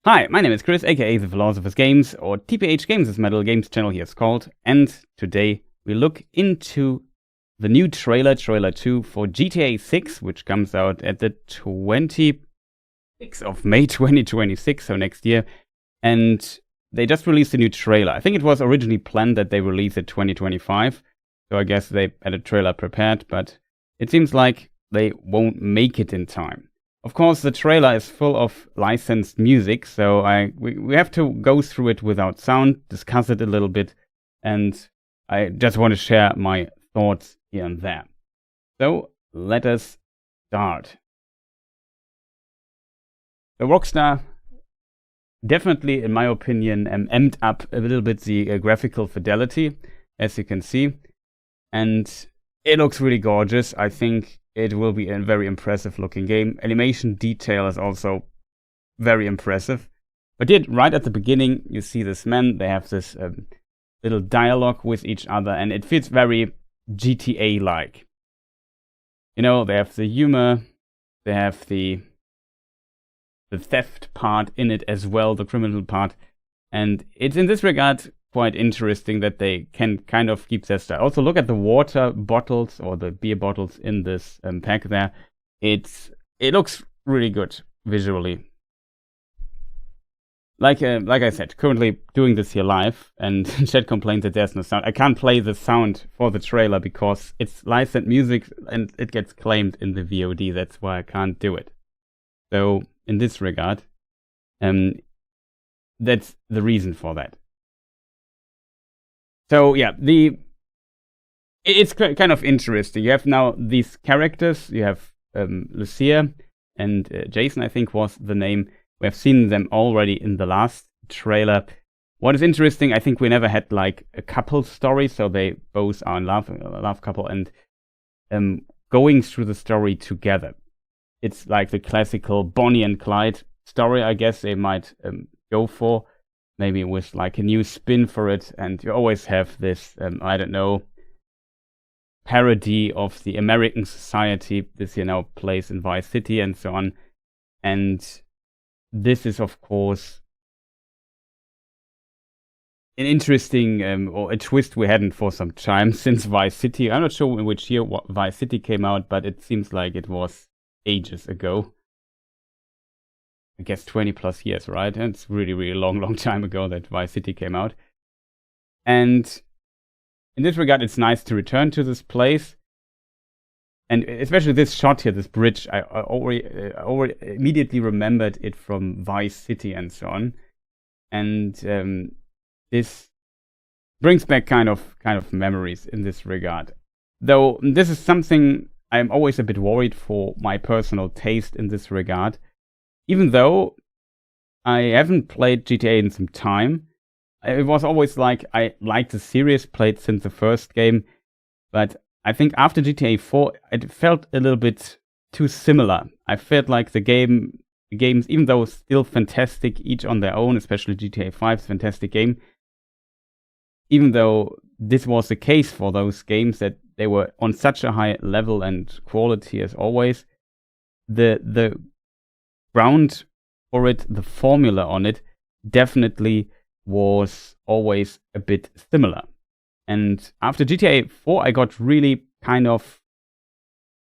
Hi, my name is Chris, aka The Philosopher's Games, or TPhGames as my little games channel here is called, and today we look into the new trailer 2 for GTA 6, which comes out at the 26th of May 2026, so next year, and they just released a new trailer. I think it was originally planned that they release it 2025, so I guess they had a trailer prepared, but it seems like they won't make it in time. Of course, the trailer is full of licensed music, so we have to go through it without sound, discuss it a little bit, and I just want to share my thoughts here and there. So, let us start. The Rockstar definitely, in my opinion, amped up a little bit the graphical fidelity, as you can see, and it looks really gorgeous. I think it will be a very impressive looking game. Animation detail is also very impressive. But yet, right at the beginning, you see this man. They have this little dialogue with each other, and it feels very GTA-like. You know, they have the humor, they have the theft part in it as well, the criminal part. And it's in this regard quite interesting that they can kind of keep their style. Also, look at the water bottles or the beer bottles in this pack there. It looks really good visually. Like I said, currently doing this here live, and chat complains that there's no sound. I can't play the sound for the trailer because it's licensed music and it gets claimed in the VOD. That's why I can't do it. So in this regard, that's the reason for that. So yeah, it's kind of interesting. You have now these characters. You have Lucia and Jason, I think was the name. We have seen them already in the last trailer. What is interesting, I think we never had like a couple story, so they both are in love, a love couple, and going through the story together. It's like the classical Bonnie and Clyde story, I guess they might go for. Maybe with like a new spin for it, and you always have this, I don't know, parody of the American society. This plays in Vice City and so on. And this is, of course, an interesting or a twist we hadn't for some time since Vice City. I'm not sure in which year Vice City came out, but it seems like it was ages ago. I guess 20 plus years, right? And it's really, really long time ago that Vice City came out. And in this regard, it's nice to return to this place. And especially this shot here, this bridge, I already immediately remembered it from Vice City and so on. And this brings back kind of memories in this regard. Though this is something I'm always a bit worried for my personal taste in this regard. Even though I haven't played GTA in some time, it was always like I liked the series, played since the first game, but I think after GTA 4, it felt a little bit too similar. I felt like the games, even though still fantastic each on their own, especially GTA 5's fantastic game, even though this was the case for those games that they were on such a high level and quality as always, the ground for it, the formula on it, definitely was always a bit similar. And after GTA 4, I got really kind of,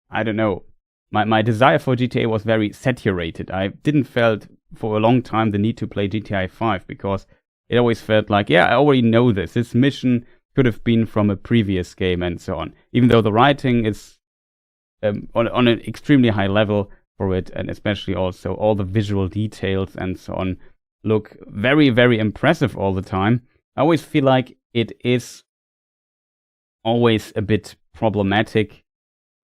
I don't know, my desire for GTA was very saturated. I didn't felt for a long time the need to play GTA 5 because it always felt like, yeah, I already know this. This mission could have been from a previous game and so on. Even though the writing is on an extremely high level for it, and especially also all the visual details and so on look very, very impressive all the time. I always feel like it is always a bit problematic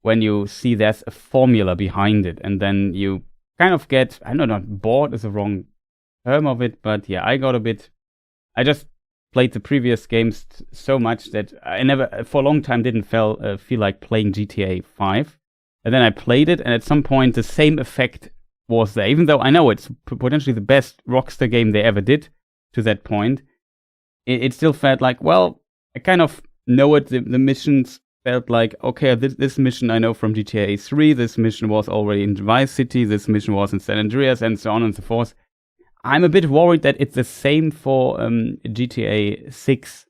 when you see there's a formula behind it, and then you kind of get, I don't know, bored is the wrong term of it, but yeah, I just played the previous games so much that I never, for a long time, didn't feel like playing GTA 5. And then I played it, and at some point, the same effect was there. Even though I know it's potentially the best Rockstar game they ever did to that point, it still felt like, well, I kind of know it. The missions felt like, okay, this mission I know from GTA 3. This mission was already in Vice City. This mission was in San Andreas, and so on and so forth. I'm a bit worried that it's the same for GTA 6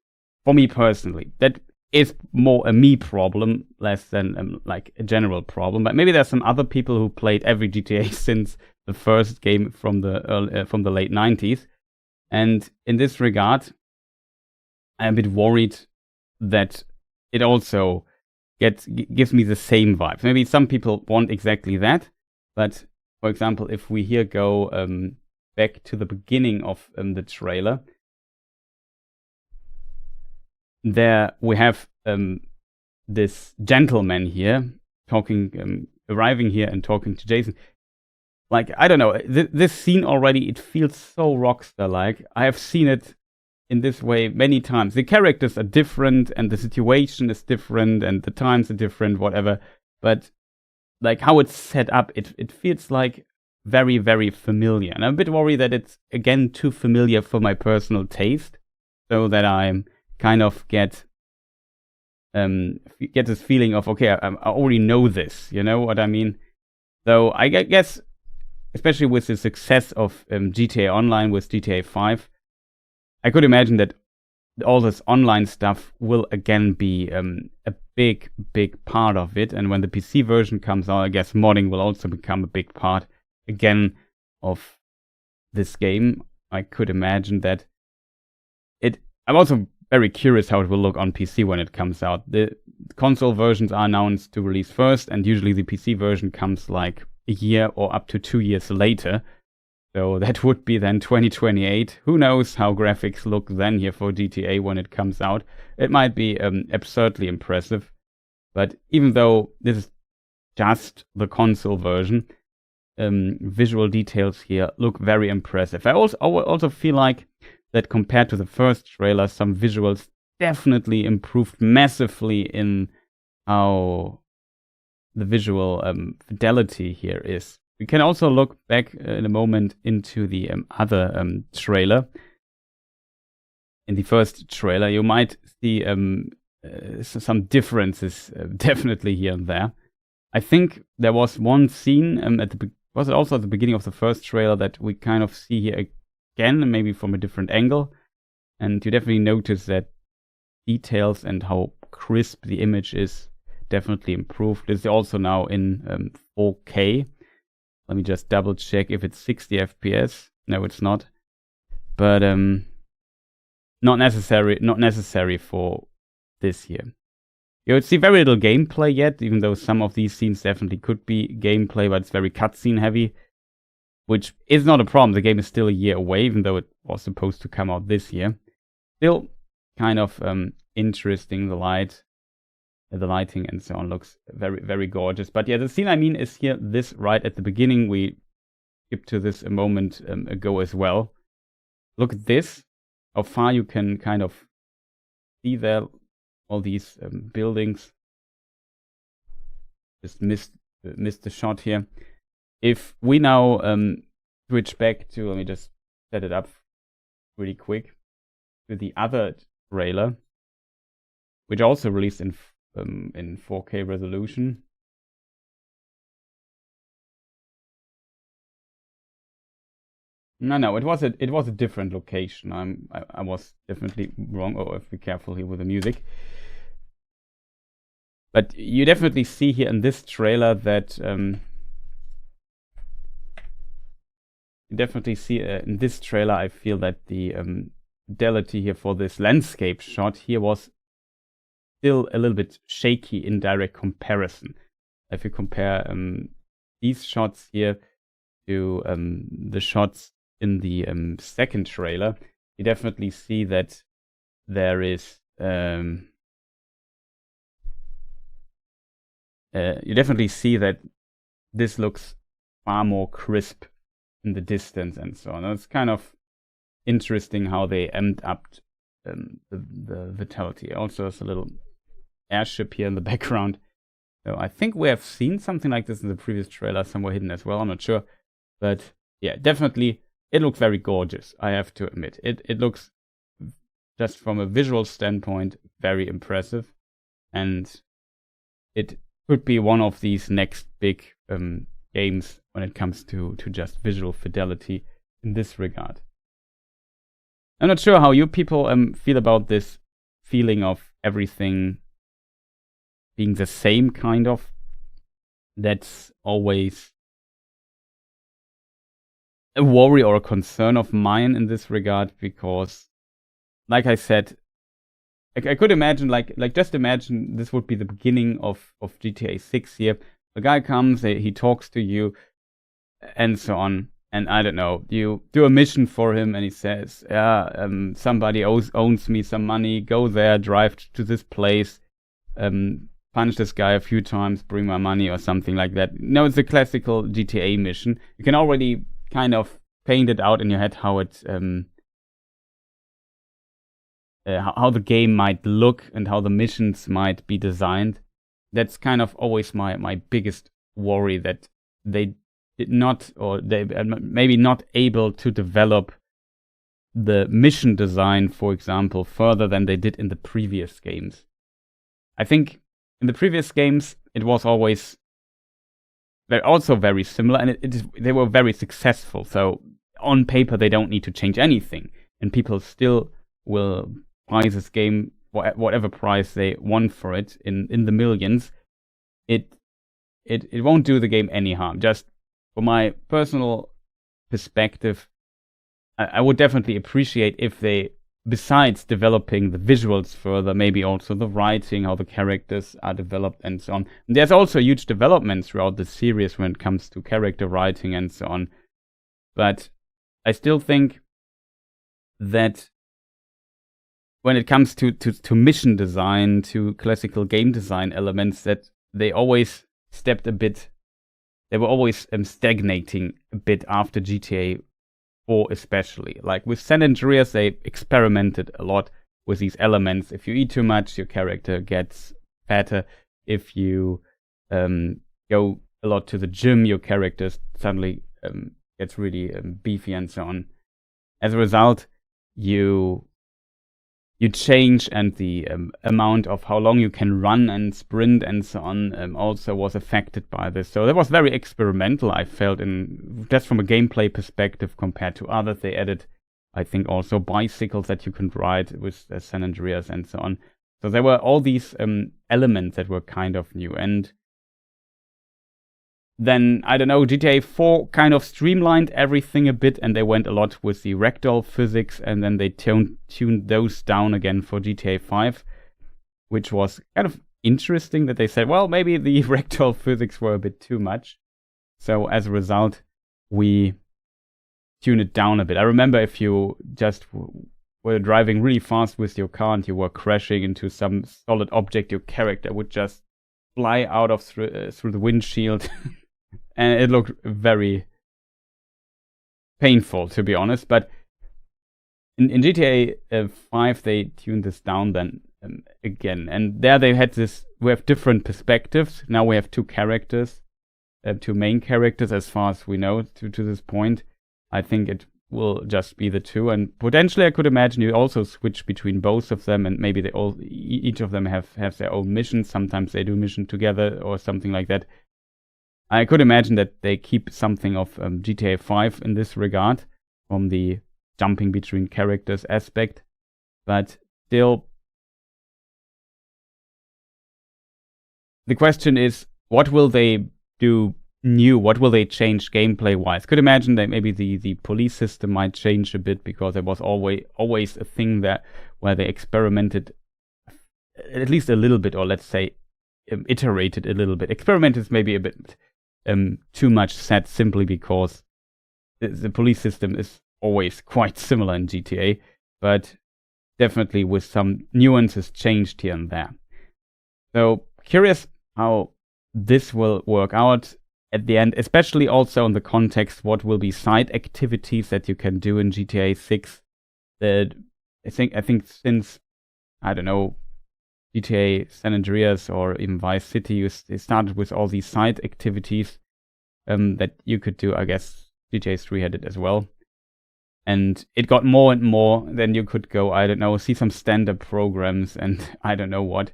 for me personally. That is more a me problem, less than like a general problem. But maybe there's some other people who played every GTA since the first game from the late 90s. And in this regard, I'm a bit worried that it also gives me the same vibes. Maybe some people want exactly that, but for example, if we here go back to the beginning of the trailer, there we have this gentleman here talking, arriving here and talking to Jason. Like, I don't know, this scene already, it feels so Rockstar-like. I have seen it in this way many times. The characters are different, and the situation is different, and the times are different, whatever. But like how it's set up, it feels like very, very familiar. And I'm a bit worried that it's again too familiar for my personal taste, so that I'm kind of get this feeling of, okay, I already know this. You know what I mean? Though I guess, especially with the success of GTA Online with GTA 5, I could imagine that all this online stuff will again be a big, big part of it. And when the PC version comes out, I guess modding will also become a big part again of this game. I could imagine that I'm also very curious how it will look on PC when it comes out. The console versions are announced to release first, and usually the PC version comes like a year or up to 2 years later. So that would be then 2028. Who knows how graphics look then here for GTA when it comes out. It might be absurdly impressive. But even though this is just the console version, visual details here look very impressive. I also feel like that compared to the first trailer, some visuals definitely improved massively in how the visual fidelity here is. We can also look back in a moment into the other trailer. In the first trailer, you might see some differences definitely here and there. I think there was one scene was it also at the beginning of the first trailer that we kind of see here again, maybe from a different angle, and you definitely notice that details and how crisp the image is definitely improved. It's also now in 4K. Let me just double check if it's 60 FPS. No, it's not. But not necessary for this year. You would see very little gameplay yet, even though some of these scenes definitely could be gameplay, but it's very cutscene heavy, which is not a problem. The game is still a year away, even though it was supposed to come out this year. Still kind of interesting. The lighting and so on looks very, very gorgeous. But yeah, the scene I mean is here, this right at the beginning. We skipped to this a moment ago as well. Look at this, how far you can kind of see there, all these buildings. Just missed the shot here. If we now switch back to, let me just set it up really quick, to the other trailer, which also released in 4K resolution. No, it was a different location. I was definitely wrong. Oh, I have to be careful here with the music. But you definitely see here in this trailer that I feel that the fidelity here for this landscape shot here was still a little bit shaky in direct comparison. If you compare these shots here to the shots in the second trailer, you definitely see that there is you definitely see that this looks far more crisp in the distance and so on. It's kind of interesting how they end up the vitality. Also, there's a little airship here in the background. So I think we have seen something like this in the previous trailer, somewhere hidden as well. I'm not sure, but yeah, definitely it looks very gorgeous. I have to admit, it looks, just from a visual standpoint, very impressive, and it could be one of these next big games when it comes to just visual fidelity. in this regard. I'm not sure how you people feel about this feeling of everything being the same, kind of. That's always a worry or a concern of mine in this regard, because, like I said, I could imagine, like just imagine this would be the beginning of GTA 6 here. The guy comes, he talks to you, and so on. And I don't know, you do a mission for him, and he says, yeah, somebody owns me some money, go there, drive to this place, punch this guy a few times, bring my money, or something like that. No, it's a classical GTA mission. You can already kind of paint it out in your head how it, how the game might look and how the missions might be designed. That's kind of always my biggest worry, that they did not, or they maybe not able to develop the mission design, for example, further than they did in the previous games. I think in the previous games it was always also very similar, and they were very successful. So on paper they don't need to change anything, and people still will buy this game whatever price they want for it in the millions. It won't do the game any harm. Just from my personal perspective, I would definitely appreciate if they, besides developing the visuals further, maybe also the writing, how the characters are developed, and so on. And there's also huge development throughout the series when it comes to character writing and so on. But I still think that when it comes to mission design, to classical game design elements, that they always stepped a bit. They were always stagnating a bit after GTA 4, especially. Like with San Andreas, they experimented a lot with these elements. If you eat too much, your character gets fatter. If you go a lot to the gym, your character suddenly gets really beefy and so on. As a result, you change, and the amount of how long you can run and sprint and so on also was affected by this. So that was very experimental, I felt, just from a gameplay perspective compared to others. They added, I think, also bicycles that you can ride with San Andreas and so on. So there were all these elements that were kind of new. And then, I don't know, GTA 4 kind of streamlined everything a bit, and they went a lot with the ragdoll physics, and then they tuned those down again for GTA 5, which was kind of interesting that they said, well, maybe the ragdoll physics were a bit too much. So as a result, we tune it down a bit. I remember if you just were driving really fast with your car and you were crashing into some solid object, your character would just fly out of through the windshield. And it looked very painful, to be honest. But in GTA 5, they tuned this down then again. And there they had this, we have different perspectives. Now we have two characters, two main characters as far as we know to this point. I think it will just be the two. And potentially I could imagine you also switch between both of them, and maybe each of them have their own missions. Sometimes they do mission together or something like that. I could imagine that they keep something of GTA 5 in this regard, from the jumping between characters aspect. But still, the question is, what will they do new? What will they change gameplay-wise? Could imagine that maybe the police system might change a bit, because there was always a thing that where they experimented at least a little bit, or let's say iterated a little bit. Experiment is maybe a bit too much said, simply because the police system is always quite similar in GTA, but definitely with some nuances changed here and there. So curious how this will work out at the end, especially also in the context what will be side activities that you can do in GTA 6. That I think since, I don't know, GTA San Andreas or even Vice City, they started with all these side activities that you could do. I guess GTA 3 had it as well. And it got more and more. Then you could go, I don't know, see some stand-up programs and I don't know what.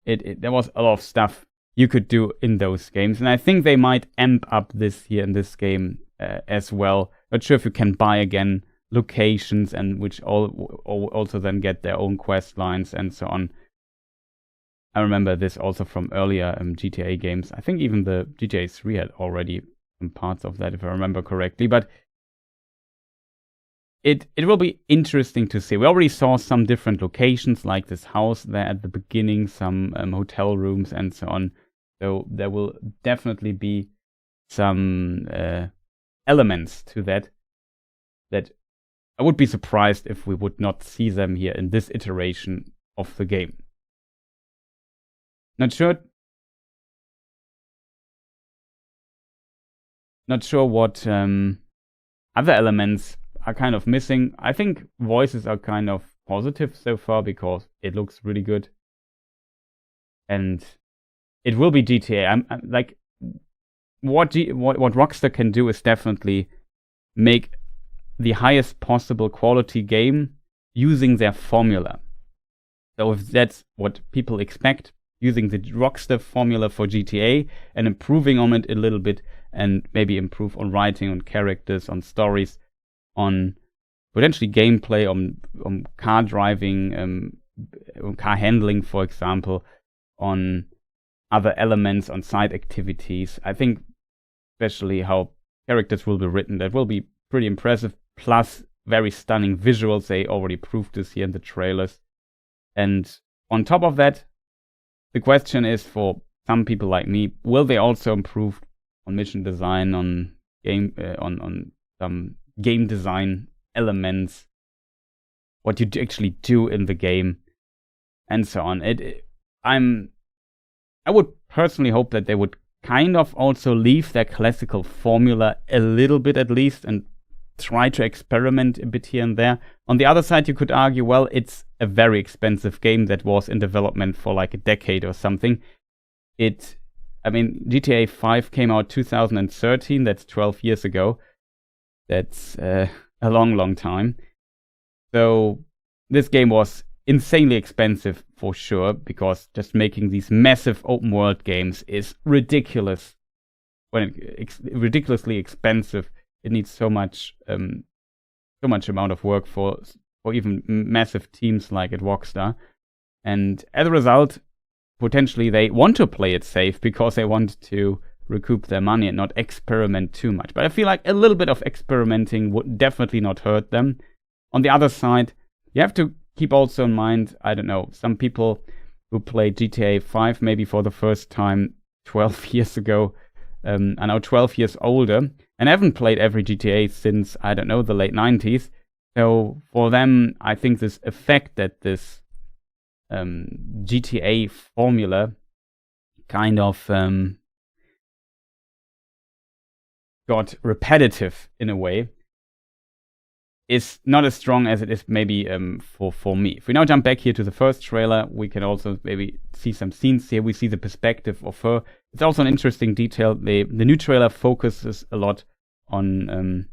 There was a lot of stuff you could do in those games. And I think they might amp up this here in this game as well. Not sure if you can buy again locations, and which also then get their own quest lines and so on. I remember this also from earlier GTA games. I think even the GTA 3 had already some parts of that, if I remember correctly. But it will be interesting to see. We already saw some different locations, like this house there at the beginning, some hotel rooms and so on. So there will definitely be some elements to that I would be surprised if we would not see them here in this iteration of the game. Not sure what other elements are kind of missing. I think voices are kind of positive so far because it looks really good. And it will be GTA. I'm like, what Rockstar can do is definitely make the highest possible quality game using their formula. So if that's what people expect, using the Rockstar formula for GTA and improving on it a little bit, and maybe improve on writing, on characters, on stories, on potentially gameplay, on car driving, on car handling, for example, on other elements, on side activities. I think especially how characters will be written, that will be pretty impressive. Plus very stunning visuals. They already proved this here in the trailers. And on top of that, the question is for some people like me, will they also improve on mission design, on game, on some game design elements, what you actually do in the game, and so on. I would personally hope that they would kind of also leave their classical formula a little bit at least, and try to experiment a bit here and there. On the other side, you could argue, well, it's a very expensive game that was in development for like a decade or something. GTA 5 came out 2013, that's 12 years ago. That's a long time. So this game was insanely expensive for sure, because just making these massive open world games is ridiculous. Ridiculously expensive. It needs so much amount of work for even massive teams like at Rockstar. And as a result, potentially they want to play it safe because they want to recoup their money and not experiment too much. But I feel like a little bit of experimenting would definitely not hurt them. On the other side, you have to keep also in mind, I don't know, some people who played GTA 5 maybe for the first time 12 years ago are now 12 years older and haven't played every GTA since, I don't know, the late 90s. So for them, I think this effect that this GTA formula kind of got repetitive in a way is not as strong as it is maybe for me. If we now jump back here to the first trailer, we can also maybe see some scenes here. We see the perspective of her. It's also an interesting detail. The new trailer focuses a lot on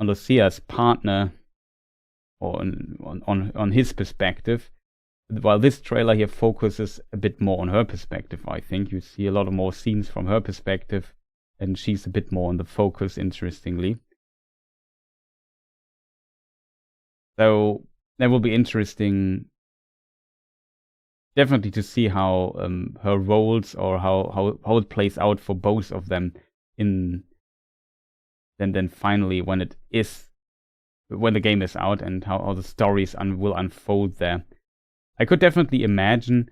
Lucia's partner, or on his perspective, while this trailer here focuses a bit more on her perspective. I think you see a lot of more scenes from her perspective, and she's a bit more on the focus, interestingly. So that will be interesting, definitely, to see how her roles, or how it plays out for both of them then finally when the game is out, and how the stories will unfold there. I could definitely imagine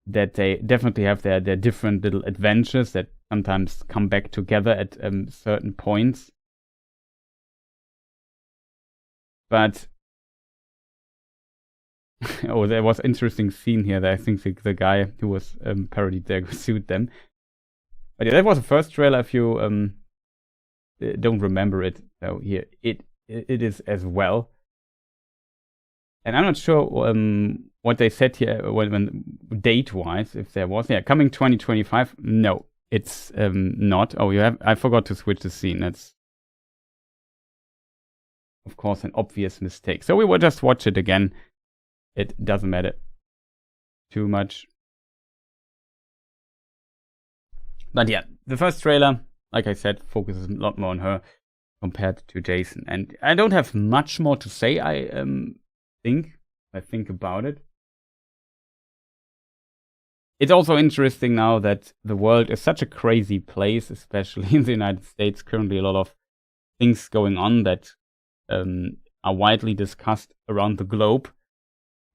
that they definitely have their different little adventures that sometimes come back together at certain points. But there was an interesting scene here that I think the guy who was parodied there sued them. But yeah, that was the first trailer. If you don't remember it, so here it is as well. And I'm not sure what they said here when date-wise, if there was. Yeah, coming 2025. No, it's not. Oh, I forgot to switch the scene. That's of course an obvious mistake. So we will just watch it again. It doesn't matter too much. But yeah, the first trailer like I said, focuses a lot more on her compared to Jason. And I don't have much more to say, I think about it. It's also interesting now that the world is such a crazy place, especially in the United States. Currently, a lot of things going on that are widely discussed around the globe.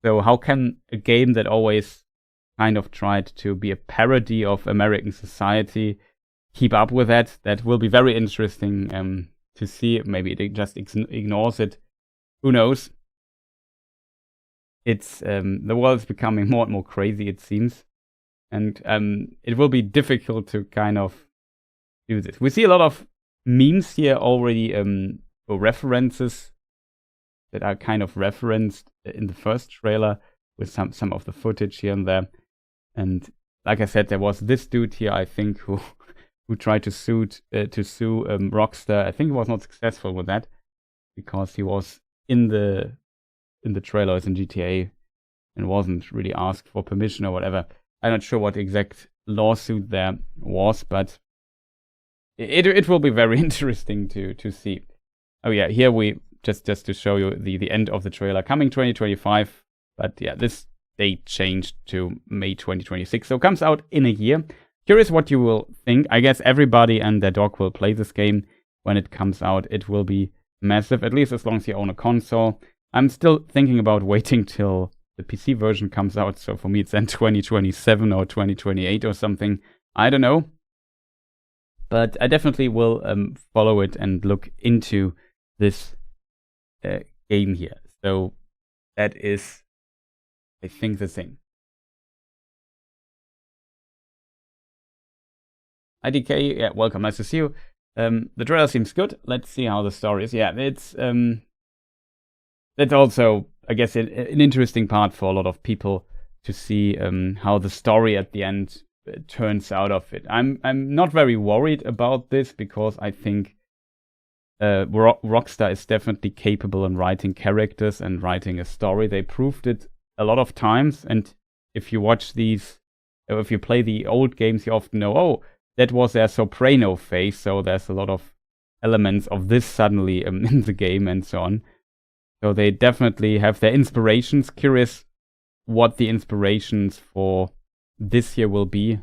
So how can a game that always kind of tried to be a parody of American society keep up with that? That will be very interesting to see. Maybe it just ignores it. Who knows? It's the world is becoming more and more crazy, it seems. And it will be difficult to kind of do this. We see a lot of memes here already, or references that are kind of referenced in the first trailer with some of the footage here and there. And like I said, there was this dude here, I think, who tried to sue Rockstar. I think he was not successful with that because he was in the trailers in GTA and wasn't really asked for permission or whatever. I'm not sure what exact lawsuit there was, but it will be very interesting to see. Oh yeah, here we just to show you the end of the trailer, coming 2025. But yeah, this date changed to May 2026, so it comes out in a year. Curious what you will think. I guess everybody and their dog will play this game when it comes out. It will be massive, at least as long as you own a console. I'm still thinking about waiting till the PC version comes out, so for me it's then 2027 or 2028 or something. I don't know. But I definitely will follow it and look into this game here. So that is, I think, the thing. IDK, yeah, welcome, nice to see you. The trailer seems good. Let's see how the story is. Yeah, it's that's also, I guess, an interesting part for a lot of people to see how the story at the end turns out of it. I'm not very worried about this because I think Rockstar is definitely capable in writing characters and writing a story. They proved it a lot of times, and if you watch these, or if you play the old games, you often know, oh, that was their soprano phase, so there's a lot of elements of this suddenly in the game and so on. So they definitely have their inspirations. Curious what the inspirations for this year will be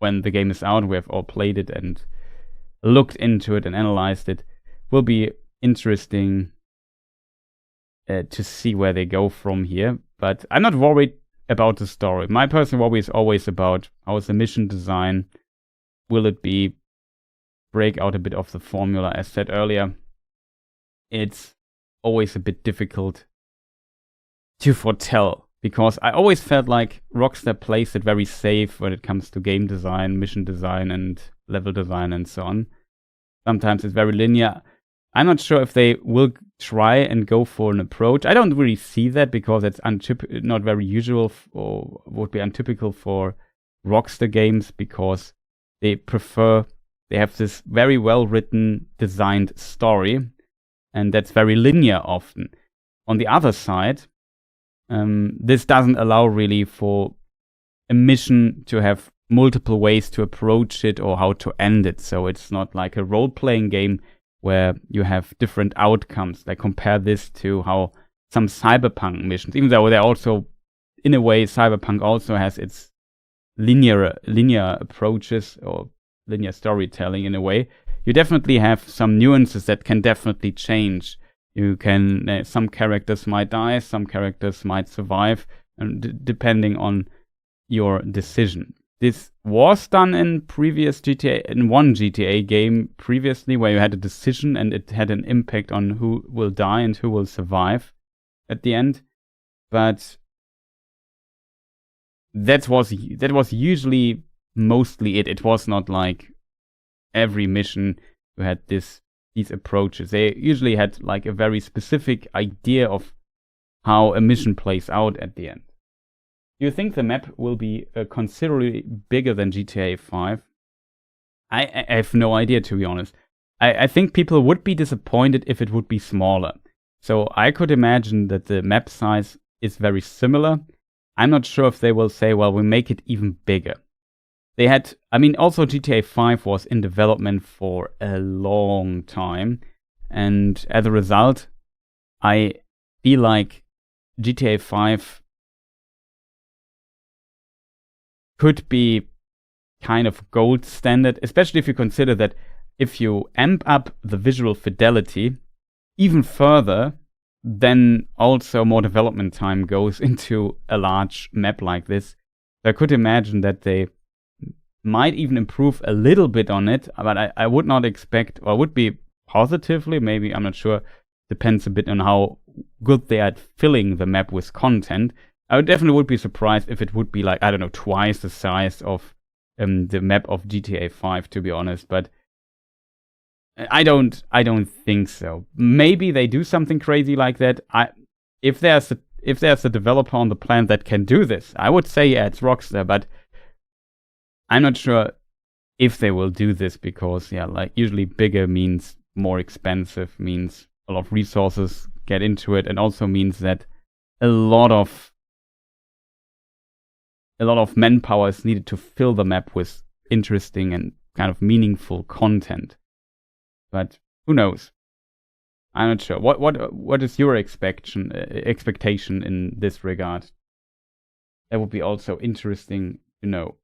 when the game is out. We have all played it and looked into it and analyzed it. Will be interesting to see where they go from here. But I'm not worried about the story. My personal worry is always about how is the mission design. Will it be break out a bit of the formula, as said earlier? It's always a bit difficult to foretell because I always felt like Rockstar plays it very safe when it comes to game design, mission design, and level design, and so on. Sometimes it's very linear. I'm not sure if they will try and go for an approach. I don't really see that because it's not very usual or would be untypical for Rockstar games because they have this very well written, designed story. And that's very linear often. On the other side, this doesn't allow really for a mission to have multiple ways to approach it or how to end it. So it's not like a role-playing game where you have different outcomes. Like compare this to how some cyberpunk missions, even though they're also, in a way, cyberpunk also has its linear approaches or linear storytelling in a way. You definitely have some nuances that can definitely change. You can, some characters might die, some characters might survive, and depending on your decision. This was done in previous GTA, in one GTA game previously, where you had a decision and it had an impact on who will die and who will survive at the end. But that was usually mostly it. It was not like every mission you had these approaches. They usually had like a very specific idea of how a mission plays out at the end. Do you think the map will be considerably bigger than GTA 5? I have no idea, to be honest. I think people would be disappointed if it would be smaller. So I could imagine that the map size is very similar. I'm not sure if they will say, well, we make it even bigger. they had, I mean, also GTA 5 was in development for a long time. And as a result, I feel like GTA 5 could be kind of gold standard, especially if you consider that if you amp up the visual fidelity even further, then also more development time goes into a large map like this. So I could imagine that they might even improve a little bit on it, but I would not expect, or would be positively, maybe, I'm not sure, depends a bit on how good they are at filling the map with content. I definitely would be surprised if it would be like, I don't know, twice the size of the map of GTA 5, to be honest, but I don't think so. Maybe they do something crazy like that. If there's a developer on the planet that can do this, I would say yeah, it's Rockstar, but I'm not sure if they will do this because yeah, like usually bigger means more expensive, means a lot of resources get into it, and also means that a lot of manpower is needed to fill the map with interesting and kind of meaningful content. But who knows? I'm not sure. What is your expectation in this regard? That would be also interesting to know.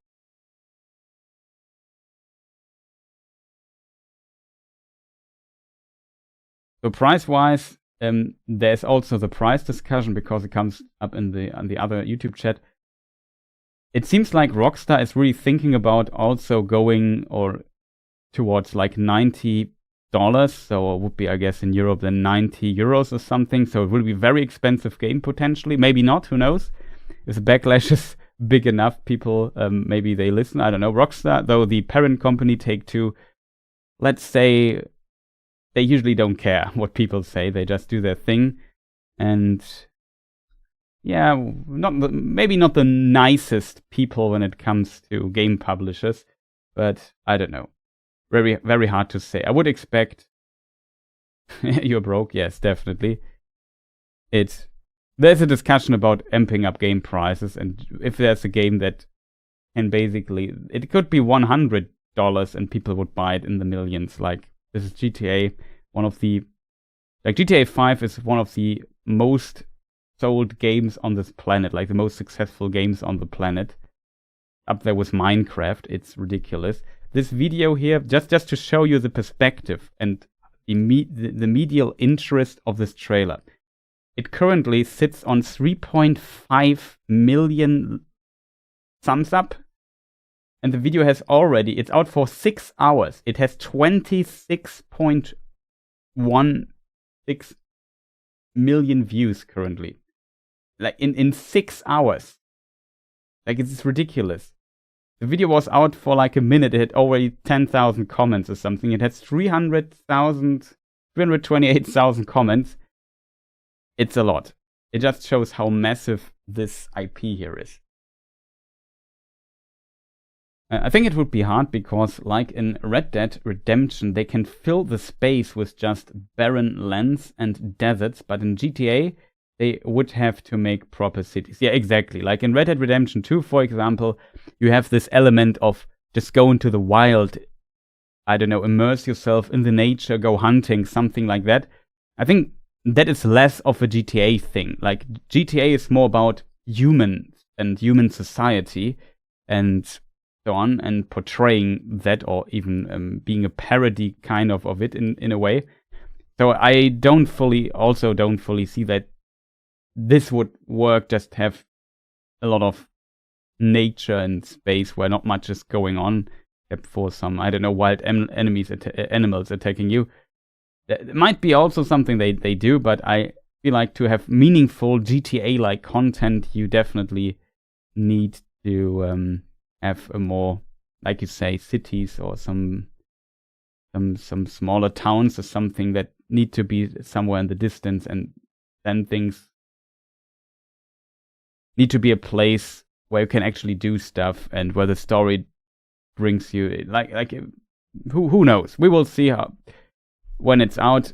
So price-wise, there's also the price discussion because it comes up in the other YouTube chat. It seems like Rockstar is really thinking about also going towards like $90. So it would be, I guess, in Europe then 90 euros or something. So it will be a very expensive game potentially. Maybe not. Who knows? If the backlash is big enough, people maybe they listen. I don't know. Rockstar, though the parent company Take-Two, let's say they usually don't care what people say. They just do their thing, and yeah, maybe not the nicest people when it comes to game publishers, but I don't know. Very, very hard to say. I would expect you're broke. Yes, definitely. There's a discussion about amping up game prices, and if there's a game that can basically, it could be $100 and people would buy it in the millions. Like this is GTA, GTA 5 is one of the most sold games on this planet, like the most successful games on the planet, up there with Minecraft. It's ridiculous. This video here, just to show you the perspective and the medial interest of this trailer. It currently sits on 3.5 million thumbs up, and the video has it's out for 6 hours. It has 26.16 million views currently. Like in 6 hours. Like it's ridiculous. The video was out for like a minute. It had already 10,000 comments or something. It has 328,000 comments. It's a lot. It just shows how massive this IP here is. I think it would be hard because, like in Red Dead Redemption, they can fill the space with just barren lands and deserts, but in GTA, they would have to make proper cities. Yeah, exactly. Like in Red Dead Redemption 2, for example, you have this element of just go into the wild, I don't know, immerse yourself in the nature, go hunting, something like that. I think that is less of a GTA thing. Like GTA is more about humans and human society and so on, and portraying that, or even being a parody kind of it in a way. So I don't fully see that this would work. Just have a lot of nature and space where not much is going on, except for some, I don't know, wild animals attacking you. It might be also something they do, but I feel like to have meaningful GTA-like content, you definitely need to have a more, like you say, cities or some smaller towns or something that need to be somewhere in the distance, and then things need to be a place where you can actually do stuff and where the story brings you. Like who knows? We will see how when it's out.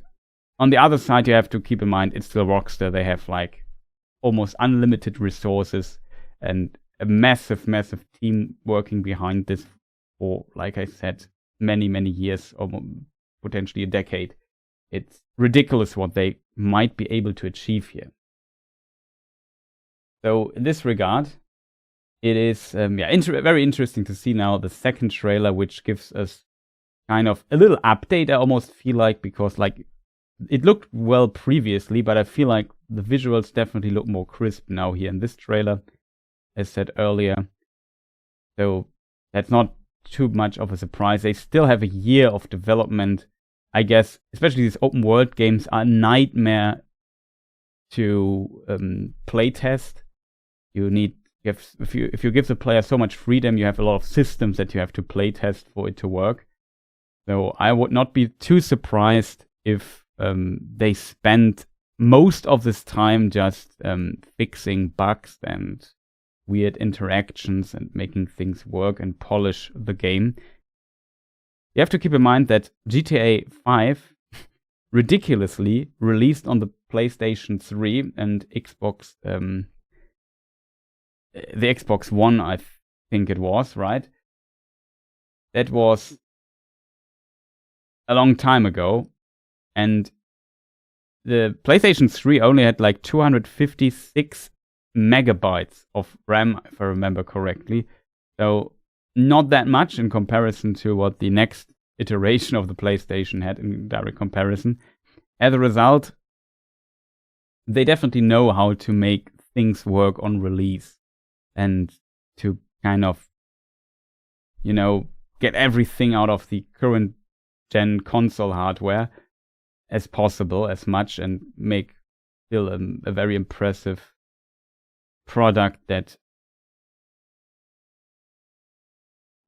On the other side, you have to keep in mind it's still Rockstar. They have like almost unlimited resources and a massive, massive team working behind this for, like I said, many, many years, or potentially a decade. It's ridiculous what they might be able to achieve here. So in this regard, it is very interesting to see now the second trailer, which gives us kind of a little update. I almost feel like, because like it looked well previously, but I feel like the visuals definitely look more crisp now here in this trailer, as said earlier. So that's not too much of a surprise. They still have a year of development. I guess, especially these open world games are a nightmare to playtest. If you give the player so much freedom, you have a lot of systems that you have to playtest for it to work. So I would not be too surprised if they spend most of this time just fixing bugs and weird interactions and making things work and polish the game. You have to keep in mind that GTA 5 ridiculously released on the PlayStation 3 and Xbox, the Xbox One, I think it was, right? That was a long time ago, and the PlayStation 3 only had like 256 megabytes of RAM, if I remember correctly. So not that much in comparison to what the next iteration of the PlayStation had in direct comparison. As a result, they definitely know how to make things work on release and to kind of, get everything out of the current gen console hardware as possible, as much, and make still a very impressive product that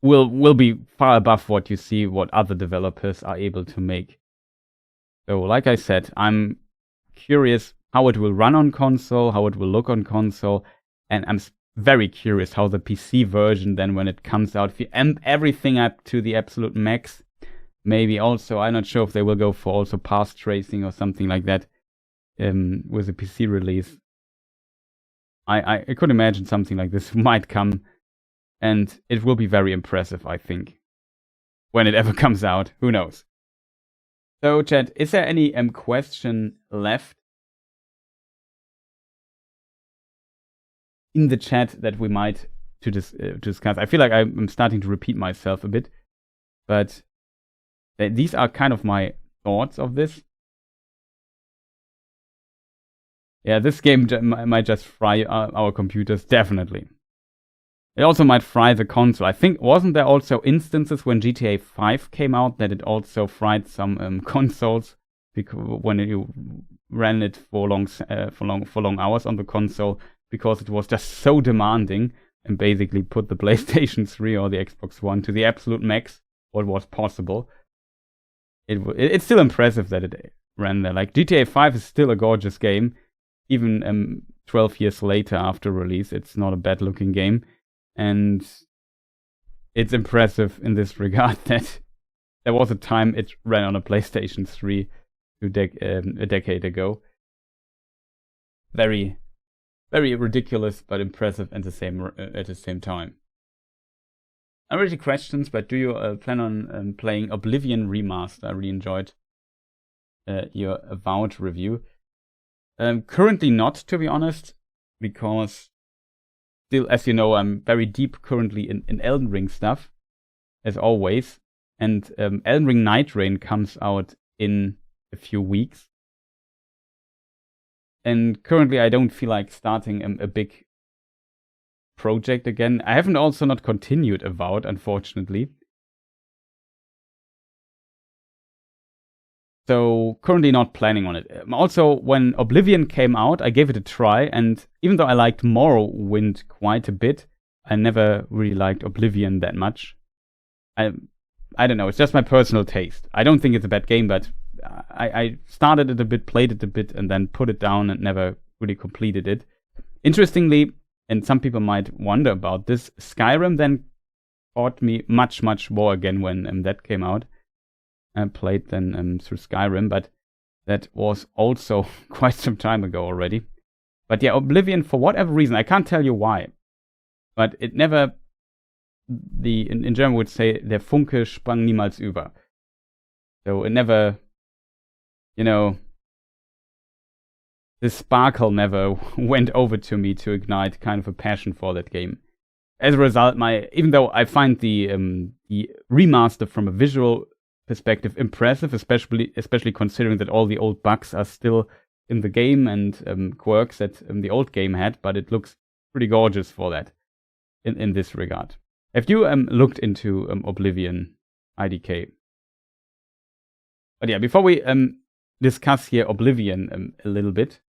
will be far above what you see what other developers are able to make. So like I said, I'm curious how it will run on console, how it will look on console, and I'm very curious how the PC version then, when it comes out, if you amp everything up to the absolute max, maybe also, I'm not sure if they will go for also path tracing or something like that with the PC release. I could imagine something like this might come, and it will be very impressive, I think, when it ever comes out. Who knows? So, chat, is there any question left in the chat that we might to discuss? I feel like I'm starting to repeat myself a bit, but these are kind of my thoughts of this. Yeah, this game might just fry our computers, definitely. It also might fry the console. I think, wasn't there also instances when GTA 5 came out that it also fried some consoles when you ran it for long hours on the console, because it was just so demanding and basically put the PlayStation 3 or the Xbox One to the absolute max what was possible. It's still impressive that it ran there. Like, GTA 5 is still a gorgeous game. Even 12 years later after release, it's not a bad looking game. And it's impressive in this regard that there was a time it ran on a PlayStation 3 a decade ago. Very, very ridiculous, but impressive at the same time. Already questions, but do you plan on playing Oblivion Remastered? I really enjoyed your Avowed review. Currently not, to be honest, because still, as you know, I'm very deep currently in Elden Ring stuff, as always. And Elden Ring Night Rain comes out in a few weeks. And currently I don't feel like starting a big project again. I haven't also not continued Avowed, unfortunately. So currently not planning on it. Also, when Oblivion came out, I gave it a try, and even though I liked Morrowind quite a bit, I never really liked Oblivion that much. I don't know, it's just my personal taste. I don't think it's a bad game, but I started it a bit, played it a bit, and then put it down and never really completed it. Interestingly, and some people might wonder about this, Skyrim then caught me much, much more again when that came out. I played then through Skyrim, but that was also quite some time ago already. But yeah, Oblivion, for whatever reason, I can't tell you why. but it never, in German would say, der Funke sprang niemals über. So it never, you know, the sparkle never went over to me to ignite kind of a passion for that game. As a result, even though I find the remaster from a visual perspective impressive, especially considering that all the old bugs are still in the game and quirks that the old game had, but it looks pretty gorgeous for that in this regard. Have you looked into Oblivion IDK? But yeah, before we discuss here Oblivion a little bit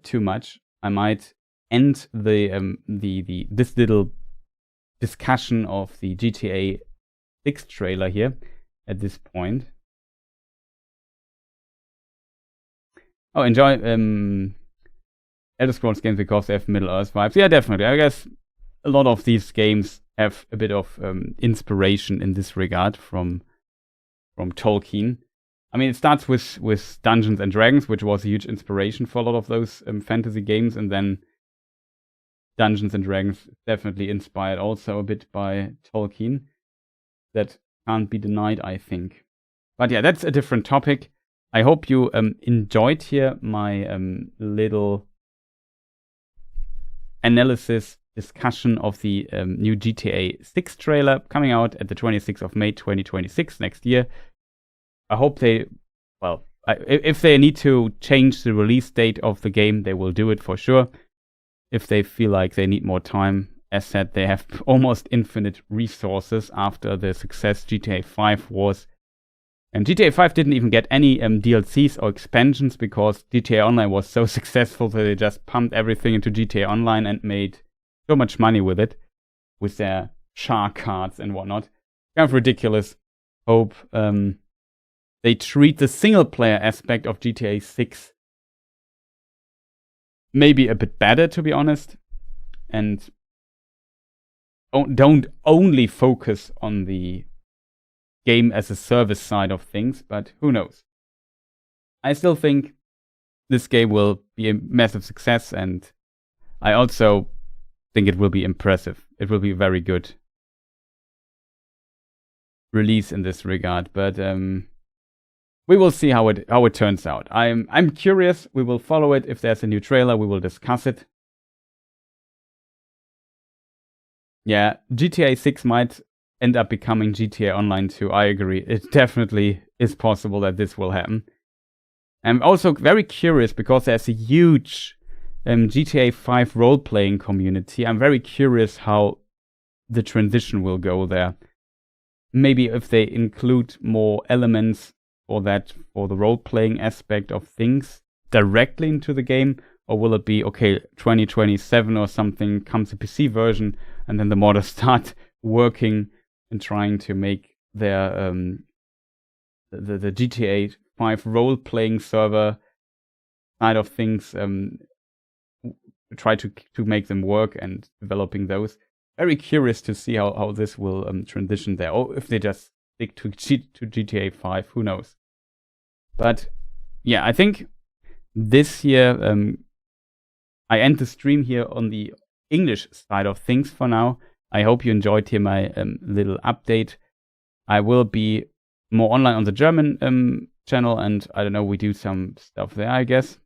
too much, I might end this little discussion of the GTA 6 trailer here at this point. Oh, enjoy Elder Scrolls games because they have Middle-earth vibes. Yeah, definitely. I guess a lot of these games have a bit of inspiration in this regard from Tolkien. I mean, it starts with Dungeons and Dragons, which was a huge inspiration for a lot of those fantasy games, and then Dungeons and Dragons definitely inspired also a bit by Tolkien. That can't be denied, I think. But yeah, that's a different topic. I hope you enjoyed here my little analysis discussion of the new GTA 6 trailer coming out at the 26th of May 2026 next year. I hope if they need to change the release date of the game, they will do it for sure. If they feel like they need more time, as said, they have almost infinite resources after the success GTA 5 was. And GTA 5 didn't even get any DLCs or expansions because GTA Online was so successful that they just pumped everything into GTA Online and made so much money with it, with their shark cards and whatnot. Kind of ridiculous. Hope they treat the single player aspect of GTA 6 maybe a bit better, to be honest, and don't only focus on the game as a service side of things, but who knows. I still think this game will be a massive success, and I also think it will be impressive. It will be a very good release in this regard, but we will see how it turns out. I'm curious. We will follow it. If there's a new trailer, we will discuss it. Yeah, GTA 6 might end up becoming GTA Online 2. I agree. It definitely is possible that this will happen. I'm also very curious because there's a huge GTA 5 role-playing community. I'm very curious how the transition will go there. Maybe if they include more elements for the role-playing aspect of things directly into the game, or will it be, okay, 2027 or something comes a PC version, and then the modders start working and trying to make their the GTA 5 role-playing server side of things, try to make them work and developing those. Very curious to see how this will transition there, or if they just stick to GTA 5, who knows. But yeah, I think this year I end the stream here on the English side of things for now. I hope you enjoyed here my little update. I will be more online on the German channel, and I don't know, we do some stuff there, I guess.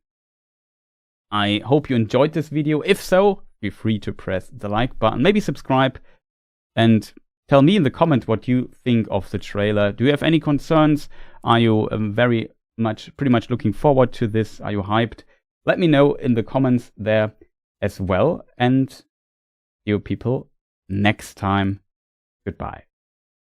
I hope you enjoyed this video. If so, feel free to press the like button, maybe subscribe, and tell me in the comment what you think of the trailer. Do you have any concerns? Are you pretty much looking forward to this? Are you hyped? Let me know in the comments there as well. And you people, next time, goodbye.